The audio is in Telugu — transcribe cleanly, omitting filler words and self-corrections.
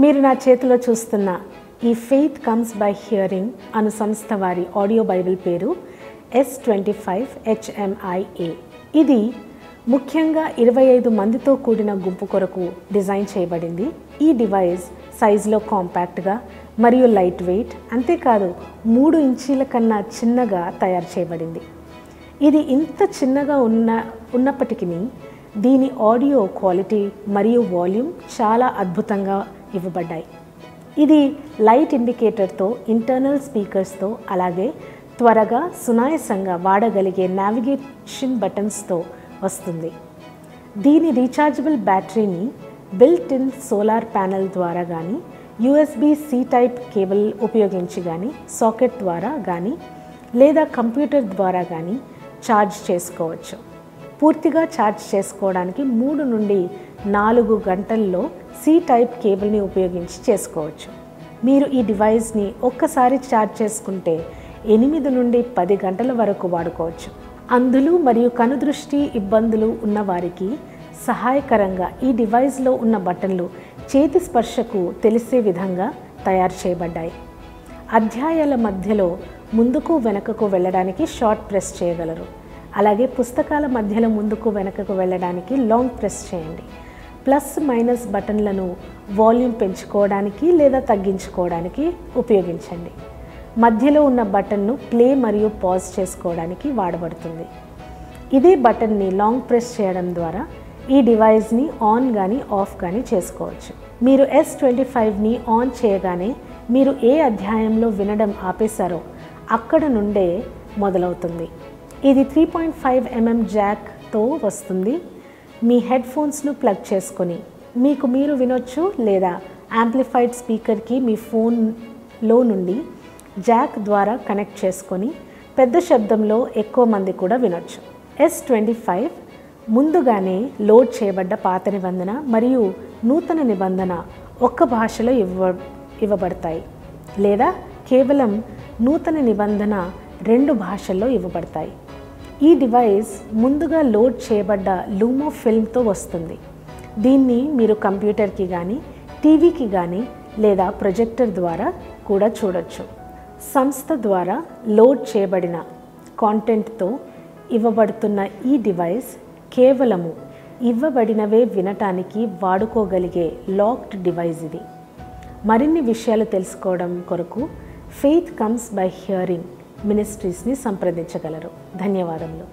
మీరు నా చేతిలో చూస్తున్న ఈ ఫెయిత్ కమ్స్ బై హియరింగ్ అను సంస్థ వారి ఆడియో బైబిల్ పేరు S25HMIA. ఇది ముఖ్యంగా 25 మందితో కూడిన గుంపు కొరకు డిజైన్ చేయబడింది. ఈ డివైస్ సైజులో కాంపాక్ట్గా మరియు లైట్ వెయిట్, అంతేకాదు 3 ఇంచీల కన్నా చిన్నగా తయారు చేయబడింది. ఇది ఇంత చిన్నగా ఉన్నప్పటికీ దీని ఆడియో క్వాలిటీ మరియు వాల్యూమ్ చాలా అద్భుతంగా ఇవ్వబడ్డాయి. ఇది లైట్ ఇండికేటర్తో, ఇంటర్నల్ స్పీకర్స్తో, అలాగే త్వరగా సునాయాసంగా వాడగలిగే నావిగేషన్ బటన్స్తో వస్తుంది. దీని రీఛార్జబుల్ బ్యాటరీని బిల్ట్ ఇన్ సోలార్ ప్యానెల్ ద్వారా కానీ, USB-C టైప్ కేబుల్ ఉపయోగించి కానీ, సాకెట్ ద్వారా కానీ లేదా కంప్యూటర్ ద్వారా కానీ ఛార్జ్ చేసుకోవచ్చు. పూర్తిగా ఛార్జ్ చేసుకోవడానికి 3 నుండి 4 గంటల్లో C టైప్ కేబుల్ని ఉపయోగించి చేసుకోవచ్చు. మీరు ఈ డివైస్ని ఒక్కసారి ఛార్జ్ చేసుకుంటే 8 నుండి 10 గంటల వరకు వాడుకోవచ్చు. అంధులు మరియు కనుదృష్టి ఇబ్బందులు ఉన్నవారికి సహాయకరంగా ఈ డివైస్లో ఉన్న బటన్లు చేతి స్పర్శకు తెలిసే విధంగా తయారు చేయబడ్డాయి. అధ్యాయాల మధ్యలో ముందుకు వెనుకకు వెళ్ళడానికి షార్ట్ ప్రెస్ చేయగలరు. అలాగే పుస్తకాల మధ్యలో ముందుకు వెనుకకు వెళ్ళడానికి లాంగ్ ప్రెస్ చేయండి. ప్లస్ మైనస్ బటన్లను వాల్యూమ్ పెంచుకోవడానికి లేదా తగ్గించుకోవడానికి ఉపయోగించండి. మధ్యలో ఉన్న బటన్ను ప్లే మరియు పాజ్ చేసుకోవడానికి వాడబడుతుంది. ఇదే బటన్ని లాంగ్ ప్రెస్ చేయడం ద్వారా ఈ డివైస్ని ఆన్ కానీ ఆఫ్ కానీ చేసుకోవచ్చు. మీరు S25ని ఆన్ చేయగానే మీరు ఏ అధ్యాయంలో వినడం ఆపేశారో అక్కడ నుండే మొదలవుతుంది. ఇది 3.5 mm జాక్తో వస్తుంది. మీ హెడ్ ఫోన్స్ను ప్లగ్ చేసుకొని మీకు మీరు వినొచ్చు, లేదా యాంప్లిఫైడ్ స్పీకర్కి మీ ఫోన్లో నుండి జాక్ ద్వారా కనెక్ట్ చేసుకొని పెద్ద శబ్దంలో ఎక్కువ మంది కూడా వినొచ్చు. S25 ముందుగానే లోడ్ చేయబడ్డ పాత నిబంధన మరియు నూతన నిబంధన ఒక్క భాషలో ఇవ్వబడతాయి, లేదా కేవలం నూతన నిబంధన 2 భాషల్లో ఇవ్వబడతాయి. ఈ డివైస్ ముందుగా లోడ్ చేయబడ్డ లూమో ఫిల్మ్తో వస్తుంది. దీన్ని మీరు కంప్యూటర్కి కానీ, టీవీకి కానీ లేదా ప్రొజెక్టర్ ద్వారా కూడా చూడొచ్చు. సంస్థ ద్వారా లోడ్ చేయబడిన కాంటెంట్తో ఇవ్వబడుతున్న ఈ డివైస్ కేవలము ఇవ్వబడినవే వినటానికి వాడుకోగలిగే లాక్డ్ డివైస్. ఇది మరిన్ని విషయాలు తెలుసుకోవడం కొరకు ఫెయిత్ కమ్స్ బై హియరింగ్ మినిస్ట్రీస్ని సంప్రదించగలరు. ధన్యవాదములు.